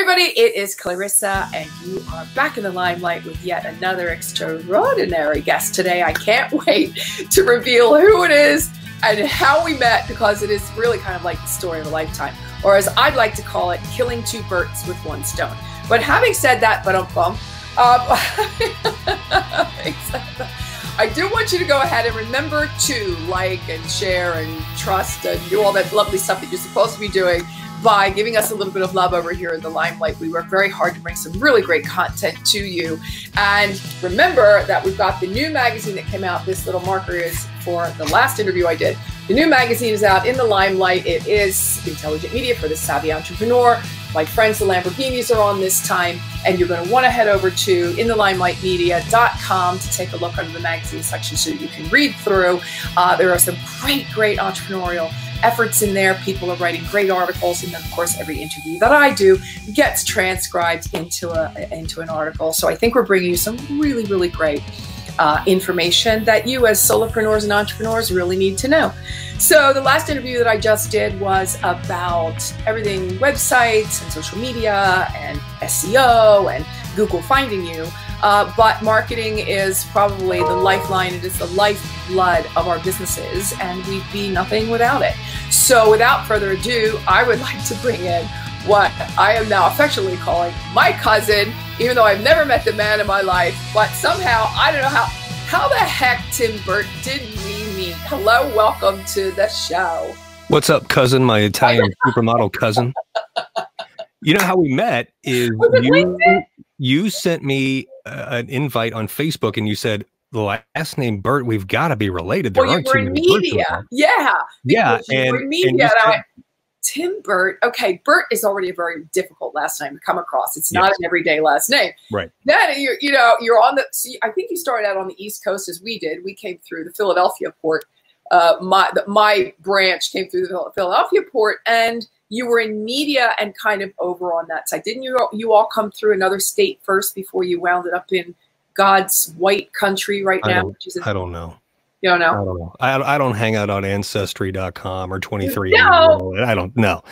everybody, it is Clarissa, and you are back in the limelight with yet another extraordinary guest today. I can't wait to reveal who it is and how we met, because it is really kind of like the story of a lifetime, or as I'd like to call it, killing two Burts with one stone. But having said that, I do want you to go ahead and remember to like and share and trust and do all that lovely stuff that you're supposed to be doing by giving us a little bit of love over here in the limelight. We work very hard to bring some really great content to you. And remember that we've got the new magazine that came out. This little marker is for the last interview I did. The new magazine is out, In the Limelight. It is intelligent media for the savvy entrepreneur. My friends, the Lamborghinis, are on this time, and you're going to want to head over to inthelimelightmedia.com to take a look under the magazine section so you can read through. There are some great entrepreneurial efforts in there. People are writing great articles, and then of course every interview that I do gets transcribed into an article. So I think we're bringing you some really great information that you as solopreneurs and entrepreneurs really need to know. So the last interview that I just did was about everything websites and social media and SEO and Google finding you. But marketing is probably the lifeline. It is the lifeblood of our businesses, and we'd be nothing without it. So without further ado, I would like to bring in what I am now affectionately calling my cousin, even though I've never met the man in my life, but somehow, I don't know how the heck, Tim Burt, did we meet? Hello, welcome to the show. What's up, cousin, my Italian supermodel cousin? You know how we met is you sent me an invite on Facebook, and you said, the last name Burt, we've got to be related. There aren't too many media. Yeah. And media. Tim Burt. Okay, Burt is already a very difficult last name to come across. It's not an everyday last name. Right. Then you're on the. So I think you started out on the East Coast as we did. We came through the Philadelphia port. My branch came through the Philadelphia port, and you were in media and kind of over on that side. Didn't you all come through another state first before you wound up in God's white country right now? I don't know. You don't know? I don't know. I don't hang out on Ancestry.com or 23. No. I don't know.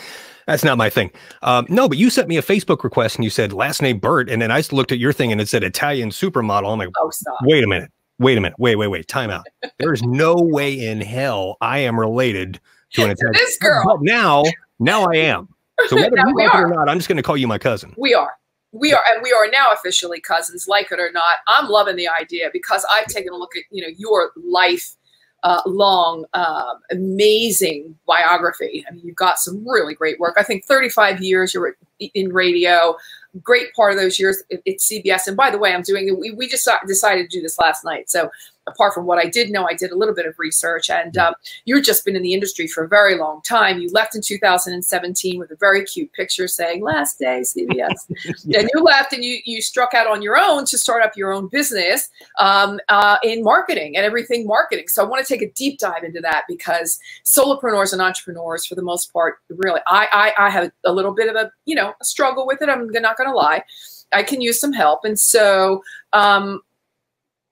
That's not my thing. No, but you sent me a Facebook request and you said last name Burt. And then I looked at your thing and it said Italian supermodel. I'm like, oh, stop. Wait a minute. Wait. Time out. There's no way in hell I am related to an Italian. This girl. But now I am. So whether you like it or not, I'm just going to call you my cousin. We are, and we are now officially cousins, like it or not. I'm loving the idea because I've taken a look at, your life long, amazing biography. I mean, you've got some really great work. I think 35 years you were in radio, great part of those years at CBS. And by the way, we just decided to do this last night. So apart from what I did know, I did a little bit of research, and you've just been in the industry for a very long time. You left in 2017 with a very cute picture saying last day CBS. And you left and you struck out on your own to start up your own business in marketing and everything marketing. So I want to take a deep dive into that, because solopreneurs and entrepreneurs, for the most part, really, I have a little bit of a struggle with it. I'm not going to lie. I can use some help. And so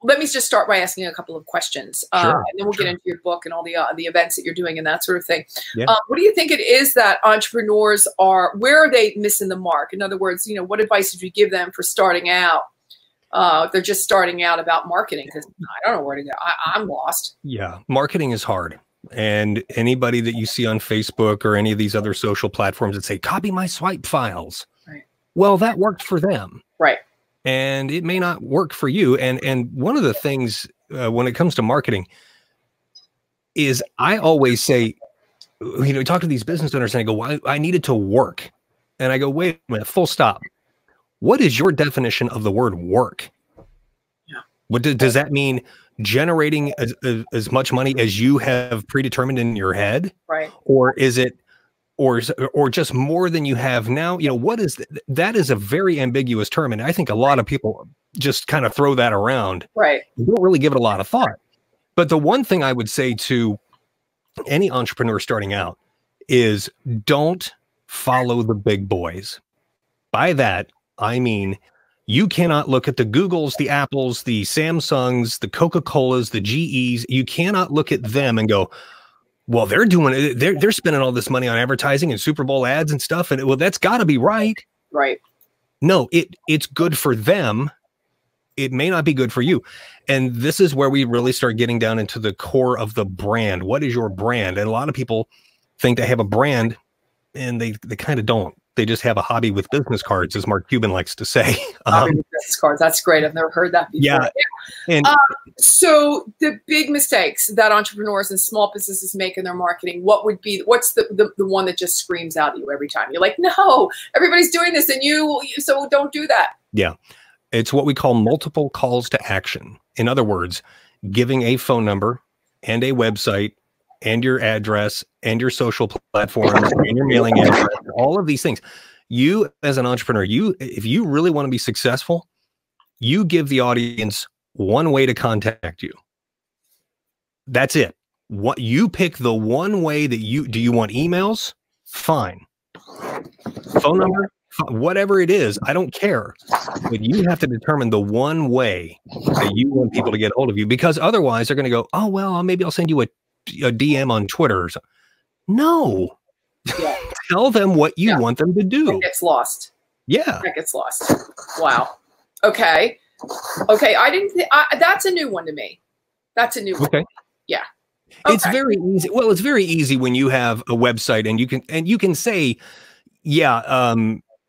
let me just start by asking a couple of questions, and then we'll get into your book and all the events that you're doing and that sort of thing. Yeah. What do you think it is that entrepreneurs where are they missing the mark? In other words, what advice would you give them for starting out? If they're just starting out about marketing, because I don't know where to go. I'm lost. Yeah, marketing is hard. And anybody that you see on Facebook or any of these other social platforms that say, copy my swipe files. Right. Well, that worked for them. Right. And it may not work for you. And one of the things when it comes to marketing is I always say, talk to these business owners and I go, well, I need it to work. And I go, wait a minute, full stop. What is your definition of the word work? Yeah. What does that mean? Generating as much money as you have predetermined in your head? Right. Or is it or just more than you have now? What is that is a very ambiguous term. And I think a lot of people just kind of throw that around. Right. They don't really give it a lot of thought. But the one thing I would say to any entrepreneur starting out is don't follow the big boys. By that, I mean, you cannot look at the Googles, the Apples, the Samsungs, the Coca-Colas, the GEs. You cannot look at them and go, well, they're doing it. They're spending all this money on advertising and Super Bowl ads and stuff. And well, that's got to be right. Right. No, it's good for them. It may not be good for you. And this is where we really start getting down into the core of the brand. What is your brand? And a lot of people think they have a brand, and they kind of don't. They just have a hobby with business cards, as Mark Cuban likes to say. Business cards. That's great. I've never heard that before. Yeah. And so the big mistakes that entrepreneurs and small businesses make in their marketing, what's the one that just screams out at you every time? You're like, no, everybody's doing this and so don't do that. Yeah. It's what we call multiple calls to action. In other words, giving a phone number and a website and your address and your social platforms and your mailing address, all of these things. You as an entrepreneur, if you really want to be successful, you give the audience one way to contact you. That's it. What you pick the one way that do you want emails? Fine. Phone number? Whatever it is, I don't care. But you have to determine the one way that you want people to get hold of you, because otherwise they're going to go, oh, well, maybe I'll send you a DM on Twitter or something. No. Yeah. Tell them what you want them to do. It gets lost. Yeah. That gets lost. Wow. Okay. I didn't that's a new one to me. That's a new one. Okay. Yeah. Okay. It's very easy. Well, it's very easy when you have a website and you can say, yeah,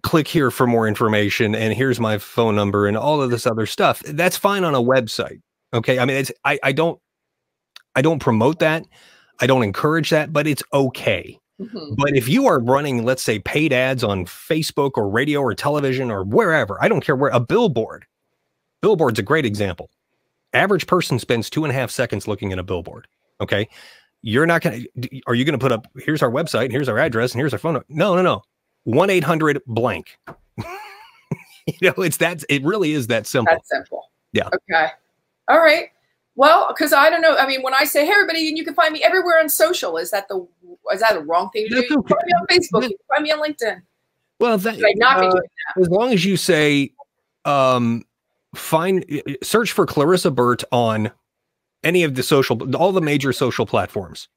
click here for more information, and here's my phone number and all of this other stuff. That's fine on a website. Okay. I mean, I don't promote that. I don't encourage that, but it's okay. Mm-hmm. But if you are running, let's say, paid ads on Facebook or radio or television or wherever, I don't care where, a billboard's a great example. Average person spends 2.5 seconds looking at a billboard. Okay. Are you going to put up, here's our website, and here's our address, and here's our phone number? No. 1-800 blank. It really is that simple. That's simple. Yeah. Okay. All right. Well, because I don't know. I mean, when I say, hey, everybody, and you can find me everywhere on social, is that a wrong thing to do? You can find me on Facebook. You can find me on LinkedIn. Well, should I not be doing that? As long as you say, search for Clarissa Burt on any of all the major social platforms.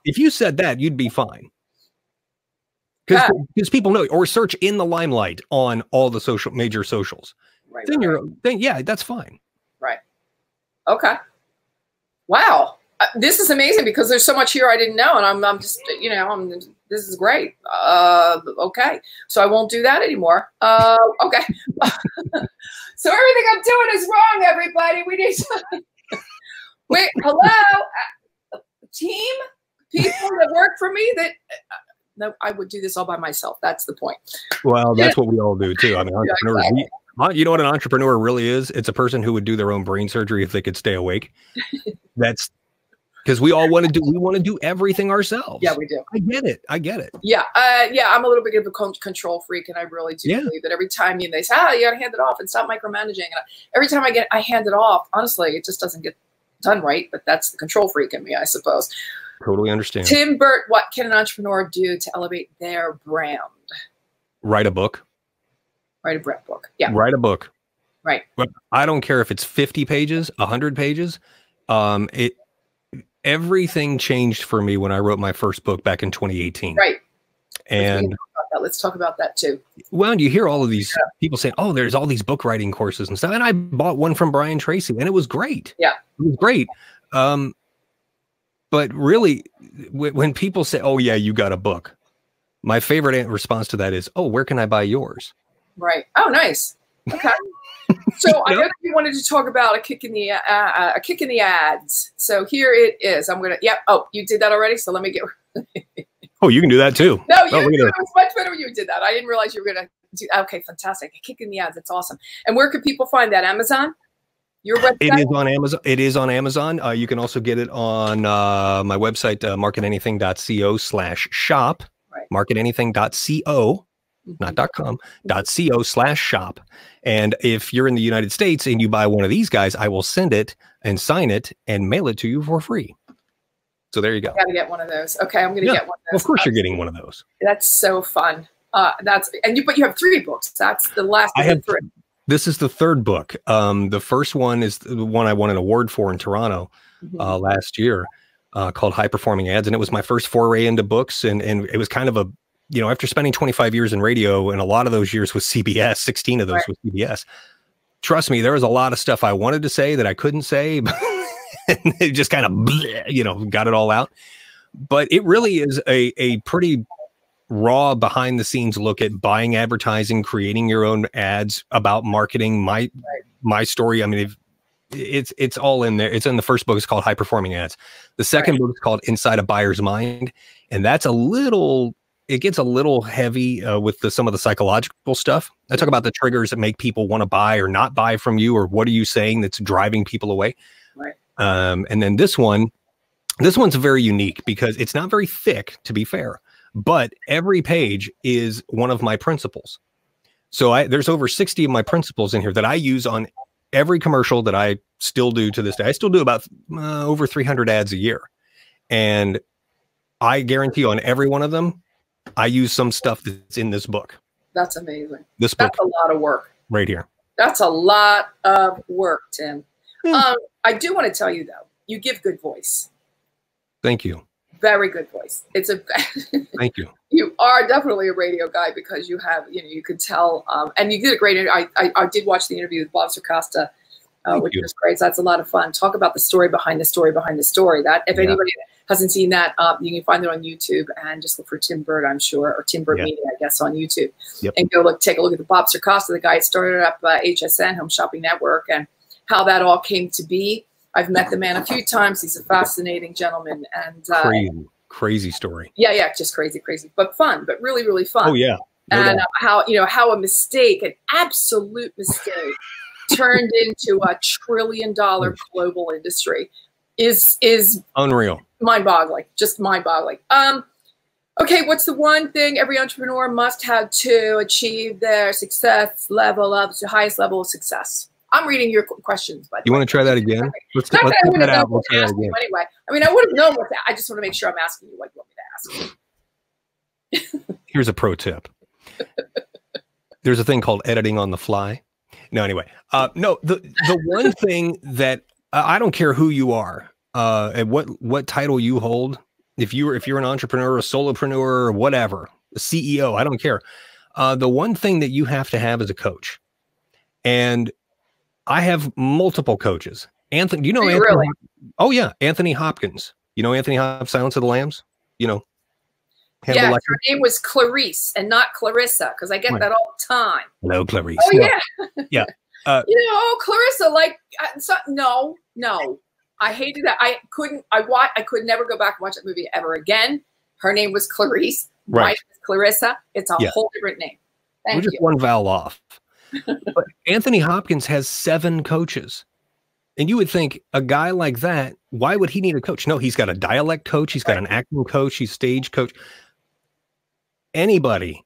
If you said that, you'd be fine. Because people know, or search In the Limelight on all the major socials. Right. Then yeah, that's fine. Right. Okay. Wow. This is amazing because there's so much here I didn't know, and I'm just, this is great. Okay. So I won't do that anymore. Okay. So everything I'm doing is wrong, everybody. We need to wait. Hello, team, people that work for me that. No, I would do this all by myself. That's the point. Well, that's what we all do too. I mean, entrepreneurs. Yeah, exactly. You know what an entrepreneur really is? It's a person who would do their own brain surgery if they could stay awake. That's because we all want to do. We want to do everything ourselves. Yeah, we do. I get it. Yeah, I'm a little bit of a control freak, and I really do believe that every time they say, you got to hand it off and stop micromanaging. And every time I hand it off, honestly, it just doesn't get done right. But that's the control freak in me, I suppose. Totally understand. Tim Burt, what can an entrepreneur do to elevate their brand? Write a book. Write a book. Yeah. Write a book. Right. I don't care if it's 50 pages, 100 pages. Everything changed for me when I wrote my first book back in 2018. Right. And let's talk about that too. Well, you hear all of these people saying, oh, there's all these book writing courses and stuff. And I bought one from Brian Tracy, and it was great. Yeah. It was great. But really, when people say, oh, yeah, you got a book, my favorite response to that is, oh, where can I buy yours? Right. Oh, nice. Okay. So I know that you wanted to talk about a kick in the ads. So here it is. I'm going to, oh, you did that already. So let me get. Oh, you can do that too. No, it was much better when you did that. I didn't realize you were going to do. Okay, fantastic. A kick in the ads. That's awesome. And where could people find that? Amazon? Your website? It is on Amazon. It is on Amazon. You can also get it on my website, marketanything.co/shop. Right. Marketanything.co, not .com, .co/shop. And if you're in the United States and you buy one of these guys, I will send it and sign it and mail it to you for free. So there you go. I gotta get one of those. Okay, I'm gonna get one of those. Of course, you're getting one of those. That's so fun. But you have 3 books. That's the last. I have 3. This is the 3rd book. The first one is the one I won an award for in Toronto last year, called High Performing Ads, and it was my first foray into books, and it was kind of you know, after spending 25 years in radio and a lot of those years with CBS, 16 of those with CBS, trust me, there was a lot of stuff I wanted to say that I couldn't say, but and it just kind of, you know, got it all out. But it really is a pretty raw behind the scenes look at buying advertising, creating your own ads, about marketing, my story. I mean, it's all in there. It's in the first book. It's called High Performing Ads. The second book is called Inside a Buyer's Mind. And that's it gets a little heavy with some of the psychological stuff. I talk about the triggers that make people want to buy or not buy from you, or what are you saying that's driving people away. Right. And then this one's very unique because it's not very thick, to be fair, but every page is one of my principles. So there's over 60 of my principles in here that I use on every commercial that I still do to this day. I still do about over 300 ads a year. And I guarantee on every one of them, I use some stuff that's in this book. That's amazing. This book. That's a lot of work. Right here. That's a lot of work, Tim. I do want to tell you, though, you give good voice. Thank you. Very good voice. It's a thank you. You are definitely a radio guy because you have, you know, you could tell, and you did a great interview. I did watch the interview with Bob Circosta, which was great. So that's a lot of fun. Talk about the story behind the story behind the story. That if anybody hasn't seen that, you can find it on YouTube and just look for Tim Burt, I'm sure, or Tim Burt Media, I guess, on YouTube. And go take a look at the Bob Circosta, the guy that started up HSN, Home Shopping Network, and how that all came to be. I've met the man a few times. He's a fascinating gentleman, and crazy story. Yeah, just crazy, but fun, but really, really fun. Oh yeah, and how a mistake, an absolute mistake, turned into a $1 trillion global industry is unreal, mind-boggling, just mind-boggling. Okay, what's the one thing every entrepreneur must have to achieve their success level up to the highest level of success? I'm reading your questions, but you want to try that again? Let's that out. We'll try that again. Anyway, I mean, I would have known what that. I just want to make sure I'm asking you what you want me to ask. Here's a pro tip. There's a thing called editing on the fly. No, anyway, no. The one thing that I don't care who you are, and what title you hold. If you're an entrepreneur, a solopreneur, or whatever, a CEO, I don't care. The one thing that you have to have is a coach, and I have multiple coaches. Anthony, do you know Anthony? Really? Oh yeah, Anthony Hopkins. You know Anthony Hopkins, Silence of the Lambs? You know. Yeah, her name was Clarice and not Clarissa, because I get that all the time. Hello, Clarice. Oh yeah. Yeah. You know, Clarissa, like, no. I hated that. I could never go back and watch that movie ever again. Her name was Clarice. Right. Mine was Clarissa. It's a whole different name. Thank you. We're just one vowel off. But Anthony Hopkins has 7 coaches. And you would think a guy like that, why would he need a coach? No, he's got a dialect coach. He's got an acting coach. He's stage coach. Anybody,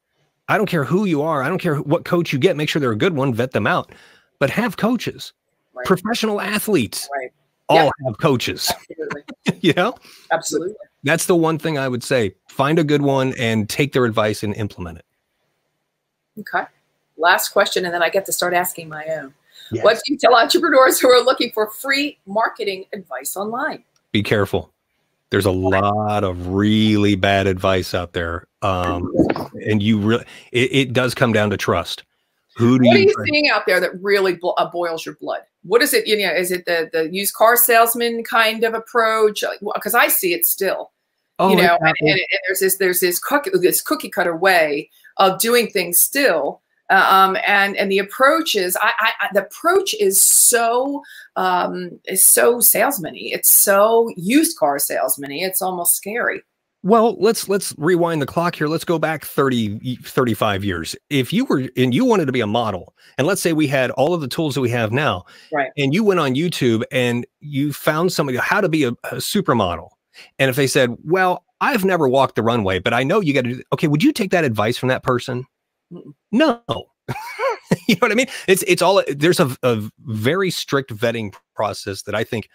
I don't care who you are. I don't care what coach you get. Make sure they're a good one. Vet them out. But have coaches. Right. Professional athletes all have coaches. Absolutely. You know? Absolutely. That's the one thing I would say. Find a good one and take their advice and implement it. Okay. Last question, and then I get to start asking my own. Yes. What do you tell entrepreneurs who are looking for free marketing advice online? Be careful. There's a lot of really bad advice out there. And you really, it does come down to trust. What are you seeing out there that really boils your blood? What is it? You know, is it the used car salesman kind of approach? Because I see it still. Oh, you know, and there's this cookie cutter way of doing things still. And the approach is so salesman-y. It's so used car salesman-y. It's almost scary. Well, let's rewind the clock here. Let's go back 35 years. If you were and you wanted to be a model, and let's say we had all of the tools that we have now, right? And you went on YouTube and you found somebody how to be a supermodel. And if they said, "Well, I've never walked the runway, but I know you got to do," okay, would you take that advice from that person? No. You know what I mean? It's all, there's a very strict vetting process that I think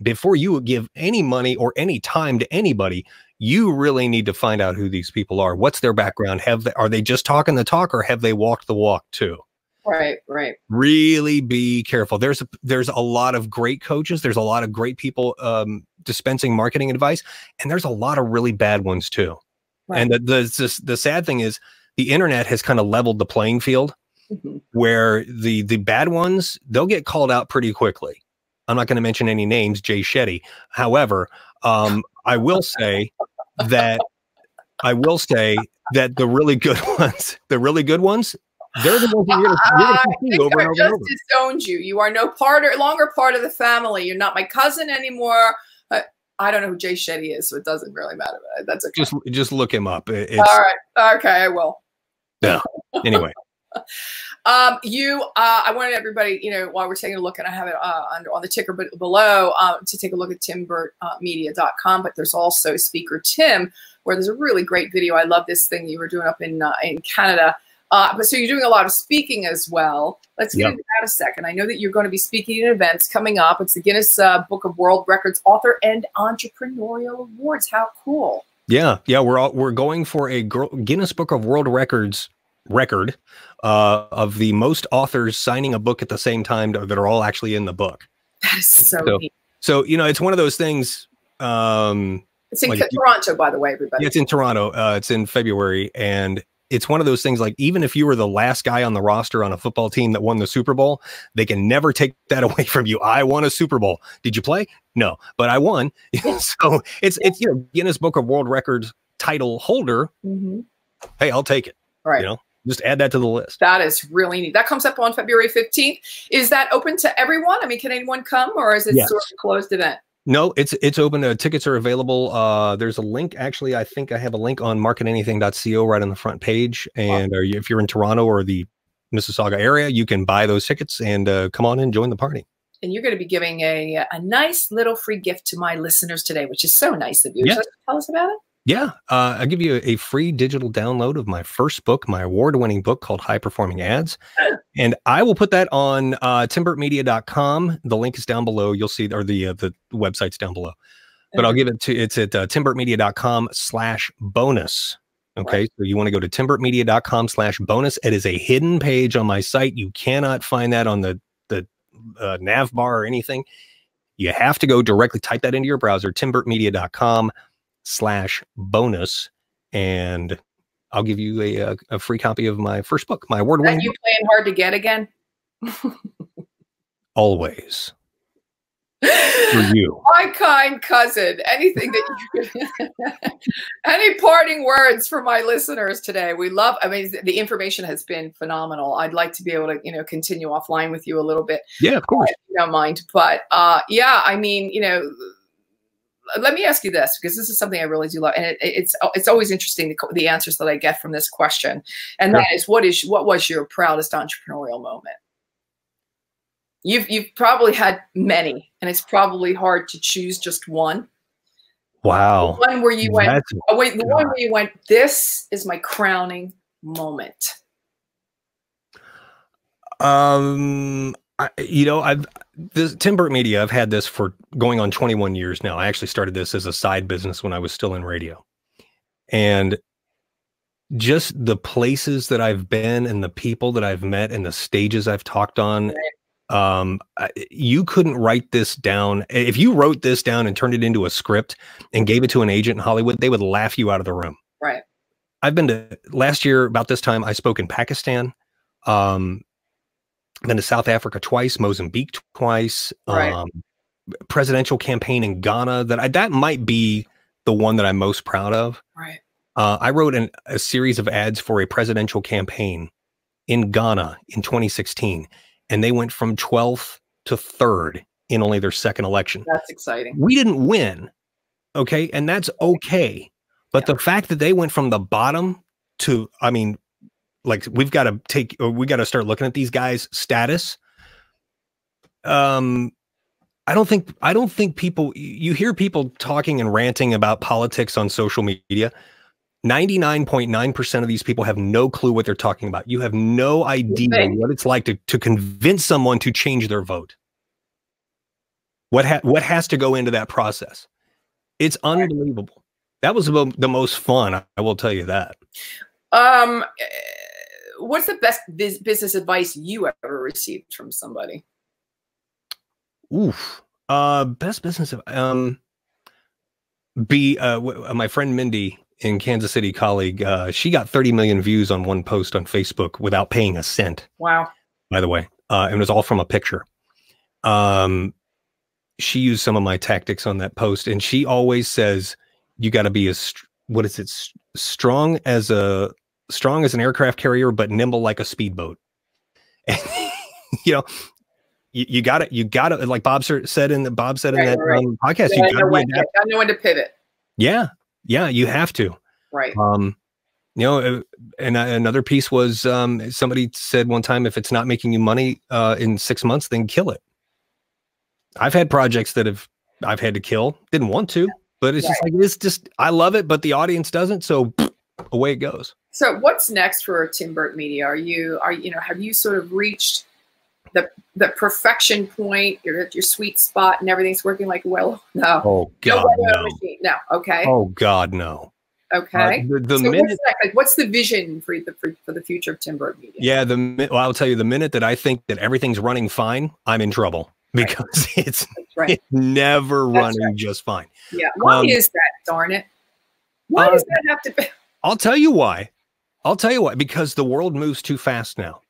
before you give any money or any time to anybody, you really need to find out who these people are. What's their background? Are they just talking the talk, or have they walked the walk too? Right. Really be careful. There's a lot of great coaches. There's a lot of great people dispensing marketing advice, and there's a lot of really bad ones too. Right. And the sad thing is the internet has kind of leveled the playing field, where the bad ones, they'll get called out pretty quickly. I'm not going to mention any names, Jay Shetty. However, I will say that the really good ones, they're the ones that you're going to see over and over and over. Just disowned you. You are no longer part of the family. You're not my cousin anymore. I don't know who Jay Shetty is, so it doesn't really matter. That's okay. Just look him up. All right. Okay, I will. Yeah. Anyway. I wanted everybody, while we're taking a look, and I have it on the ticker below, to take a look at timburtmedia.com. But there's also Speaker Tim, where there's a really great video. I love this thing you were doing up in Canada. But so you're doing a lot of speaking as well. Let's get into that a second. I know that you're going to be speaking at events coming up. It's the Guinness Book of World Records Author and Entrepreneurial Awards. How cool! Yeah, we're going for a Guinness Book of World Records record of the most authors signing a book at the same time that are all actually in the book. That is so neat. So it's one of those things. It's in Toronto, by the way, everybody. Yeah, it's in Toronto. It's in February, and it's one of those things, like, even if you were the last guy on the roster on a football team that won the Super Bowl, they can never take that away from you. I won a Super Bowl. Did you play? No, but I won. So it's Guinness Book of World Records title holder. Hey, I'll take it. Right. Just add that to the list. That is really neat. That comes up on February 15th. Is that open to everyone? I mean, can anyone come, or is it sort of a closed event? No, it's open. Tickets are available. There's a link. Actually, I think I have a link on marketanything.co right on the front page. And if you're in Toronto or the Mississauga area, you can buy those tickets and come on and join the party. And you're going to be giving a nice little free gift to my listeners today, which is so nice of you. Yeah. So tell us about it. Yeah, I'll give you a free digital download of my first book, my award-winning book called High Performing Ads. And I will put that on timburtmedia.com. The link is down below. You'll see, or the website's down below. But I'll give it to, it's at timburtmedia.com/bonus. Okay, right. So you want to go to timburtmedia.com/bonus. It is a hidden page on my site. You cannot find that on the nav bar or anything. You have to go directly, type that into your browser, timburtmedia.com/bonus, and I'll give you a free copy of my first book, my award-winning book. You playing hard to get again? Always. For you. My kind cousin. Anything that you any parting words for my listeners today? We love, I mean, the information has been phenomenal. I'd like to be able to, continue offline with you a little bit. Yeah, of course. If you don't mind. But yeah, I mean, let me ask you this, because this is something I really do love, and it's always interesting, the answers that I get from this question, and that is, what was your proudest entrepreneurial moment? You've probably had many, and it's probably hard to choose just one. Wow. The one where you went, one where you went, this is my crowning moment. Tim Burt Media, I've had this for going on 21 years now. I actually started this as a side business when I was still in radio. And just the places that I've been and the people that I've met and the stages I've talked on, you couldn't write this down. If you wrote this down and turned it into a script and gave it to an agent in Hollywood, they would laugh you out of the room. Right. I've been to, last year about this time, I spoke in Pakistan. Been to South Africa twice, Mozambique twice, right. Presidential campaign in Ghana. That might be the one that I'm most proud of. Right. I wrote a series of ads for a presidential campaign in Ghana in 2016, and they went from 12th to 3rd in only their second election. That's exciting. We didn't win, okay, and that's okay. But the fact that they went from the bottom to, I mean, like, we got to start looking at these guys' status. I don't think people, you hear people talking and ranting about politics on social media. 99.9% of these people have no clue what they're talking about. You have no idea what it's like to convince someone to change their vote. What has to go into that process? It's unbelievable. That was the most fun. I will tell you that. What's the best business advice you ever received from somebody? Best business. My friend Mindy in Kansas City colleague, she got 30 million views on one post on Facebook without paying a cent. Wow. By the way, and it was all from a picture. She used some of my tactics on that post, and she always says, you got to be strong as an aircraft carrier, but nimble like a speedboat. And, you know, you got to, like Bob said in that podcast, you got to know when to pivot. Yeah. Yeah. You have to. Right. You know, and another piece was, somebody said one time, if it's not making you money, in 6 months, then kill it. I've had projects that I've had to kill, didn't want to, but it's just I love it, but the audience doesn't. So away it goes. So what's next for Tim Burt Media? Have you sort of reached the perfection point? You're at your sweet spot and everything's working like, well, no. Oh God, no. No. Okay. Oh God, no. Okay. The minute, what's the vision for the future of Tim Burt Media? Yeah. Well, I'll tell you, the minute that I think that everything's running fine, I'm in trouble. Because it's never running just fine. Yeah. Why is that, darn it? Why does that have to be? I'll tell you why. Because the world moves too fast now.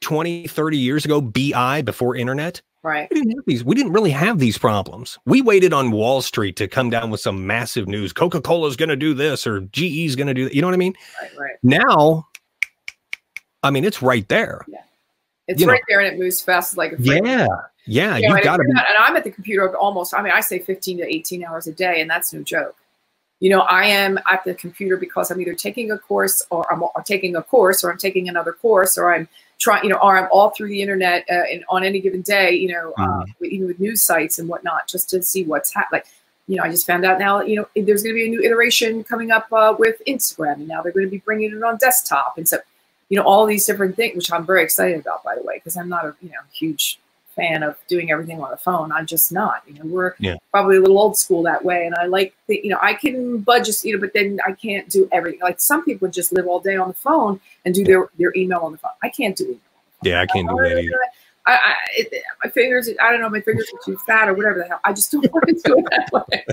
20, 30 years ago, BI, before internet, right? We didn't really have these problems. We waited on Wall Street to come down with some massive news. Coca-Cola is going to do this, or GE is going to do that. You know what I mean? Right. Now, I mean, it's right there. Yeah. It's right there, and it moves fast like a freight car. Yeah. You've got to be. And I'm at the computer almost. I mean, I say 15 to 18 hours a day, and that's no joke. You know, I am at the computer because I'm either taking a course, or I'm taking another course, or I'm trying. You know, or I'm all through the internet and on any given day. You know, even with news sites and whatnot, just to see what's happening. Like, you know, I just found out now. You know, there's going to be a new iteration coming up with Instagram, and now they're going to be bringing it on desktop, and so. You know, all these different things, which I'm very excited about, by the way, because I'm not a huge fan of doing everything on the phone. I'm just not. You know, we're probably a little old school that way, and I like I can budget, but then I can't do everything. Like some people just live all day on the phone and do their email on the phone. I can't do email. Yeah, I can't do that either. My fingers, I don't know, my fingers are too fat or whatever the hell. I just don't want to do it that way.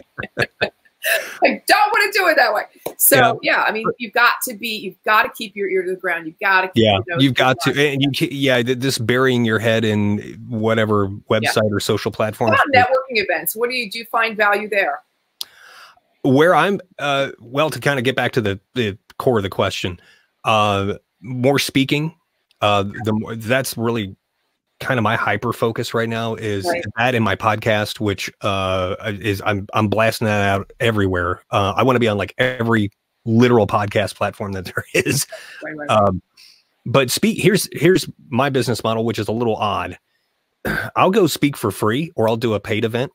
I don't want to do it that way. So I mean, you've got to keep your ear to the ground. You've got to keep you've got to, and this burying your head in whatever website or social platform. What about networking events? What do you find value there? Where I'm, well, to kind of get back to the core of the question, more speaking, that's really kind of my hyper focus right now is that in my podcast, which is I'm blasting that out everywhere. I want to be on like every literal podcast platform that there is. But here's my business model, which is a little odd. I'll go speak for free, or I'll do a paid event.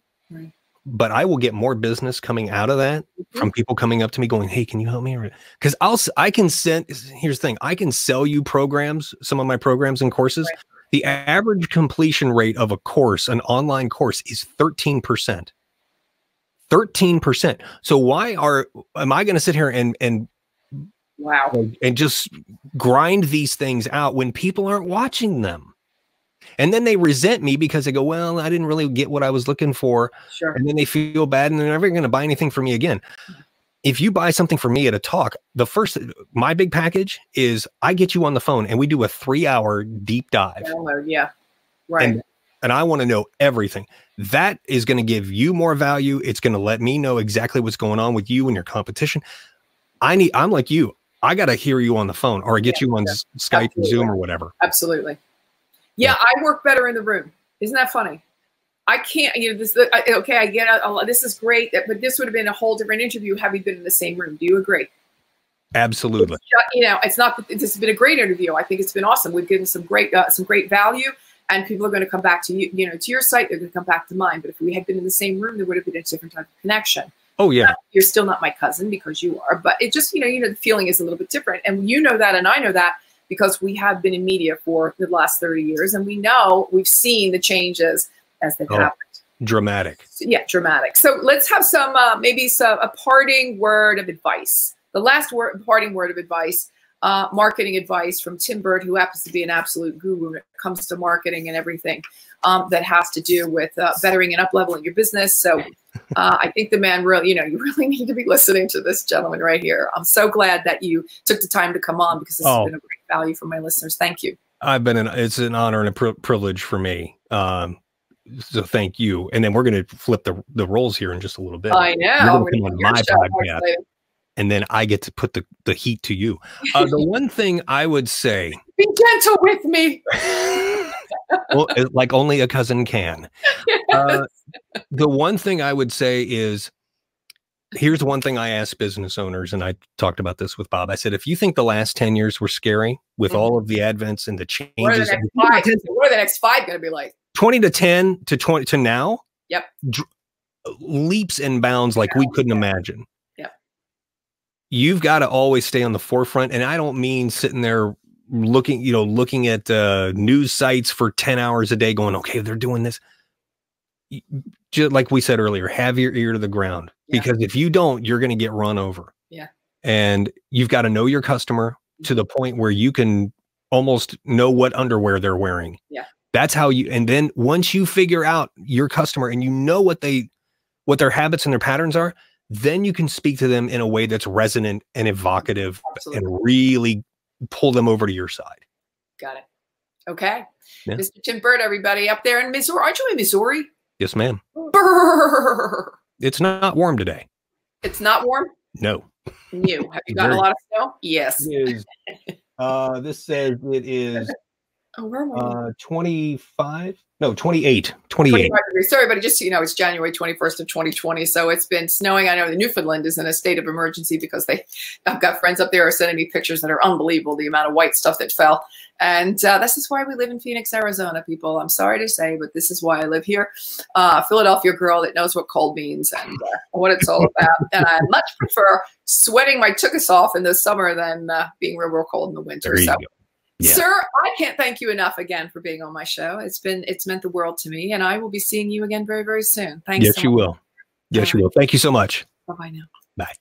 But I will get more business coming out of that from people coming up to me going, "Hey, can you help me?" Because I can send. Here's the thing: I can sell you programs, some of my programs and courses. The average completion rate of a course, an online course, is 13%. 13%. So am I going to sit here and just grind these things out when people aren't watching them? And then they resent me because they go, "Well, I didn't really get what I was looking for." Sure. And then they feel bad and they're never going to buy anything from me again. If you buy something from me at a talk, my big package is I get you on the phone and we do a 3-hour deep dive. Yeah. Right. And I want to know everything. That is going to give you more value. It's going to let me know exactly what's going on with you and your competition. I'm like you. I got to hear you on the phone, or I get you on Skype or Zoom or whatever. Absolutely. Yeah, I work better in the room. Isn't that funny? I can't, okay, I get it. This is great, but this would have been a whole different interview had we been in the same room. Do you agree? Absolutely. It's not, this has been a great interview. I think it's been awesome. We've given some great value, and people are going to come back to you, to your site. They're going to come back to mine. But if we had been in the same room, there would have been a different type of connection. Oh yeah. You're still not my cousin because you are, but it just, the feeling is a little bit different. And you know that, and I know that, because we have been in media for the last 30 years, and we've seen the changes as they've happened. Dramatic. Yeah, dramatic. So let's have some, maybe a parting word of advice. The last parting word of advice marketing advice from Tim Burt, who happens to be an absolute guru when it comes to marketing and everything that has to do with bettering and up-leveling your business. So I think the man really, you really need to be listening to this gentleman right here. I'm so glad that you took the time to come on, because this has been a great value for my listeners. Thank you. It's an honor and a privilege for me. So thank you. And then we're going to flip the roles here in just a little bit. I know. You're going to come on my podcast, and then I get to put the heat to you. The one thing I would say, be gentle with me. Well, like only a cousin can. Yes. The one thing I would say is, here's one thing I asked business owners, and I talked about this with Bob. I said, if you think the last 10 years were scary with all of the advents and the changes, what are the next five going to be like? 20 to 10 to 20 to now. Yep. Leaps and bounds like we couldn't imagine. Yep. You've got to always stay on the forefront. And I don't mean sitting there looking at news sites for 10 hours a day going, okay, they're doing this. Just like we said earlier, have your ear to the ground, because if you don't, you're going to get run over. Yeah. And you've got to know your customer to the point where you can almost know what underwear they're wearing. Yeah. That's how and then once you figure out your customer and you know what their habits and their patterns are, then you can speak to them in a way that's resonant and evocative. Absolutely. And really pull them over to your side. Got it. Okay. Yeah. Mr. Tim Burt, everybody up there in Missouri. Aren't you in Missouri? Yes, ma'am. Brrr. It's not warm today. It's not warm? No. New. Have you gotten a lot of snow? Yes. It is, this says it is 25. No, 28. 28. Sorry, but just so you know, it's January 21st of 2020. So it's been snowing. I know Newfoundland is in a state of emergency because I've got friends up there who are sending me pictures that are unbelievable, the amount of white stuff that fell. And this is why we live in Phoenix, Arizona, people. I'm sorry to say, but this is why I live here. Philadelphia girl that knows what cold means and what it's all about. And I much prefer sweating my tuchus off in the summer than being real cold in the winter. So. Yeah. Sir, I can't thank you enough again for being on my show. It's meant the world to me, and I will be seeing you again very, very soon. Thanks. Yes, you will. Yes, you will. Thank you so much. Bye-bye now. Bye.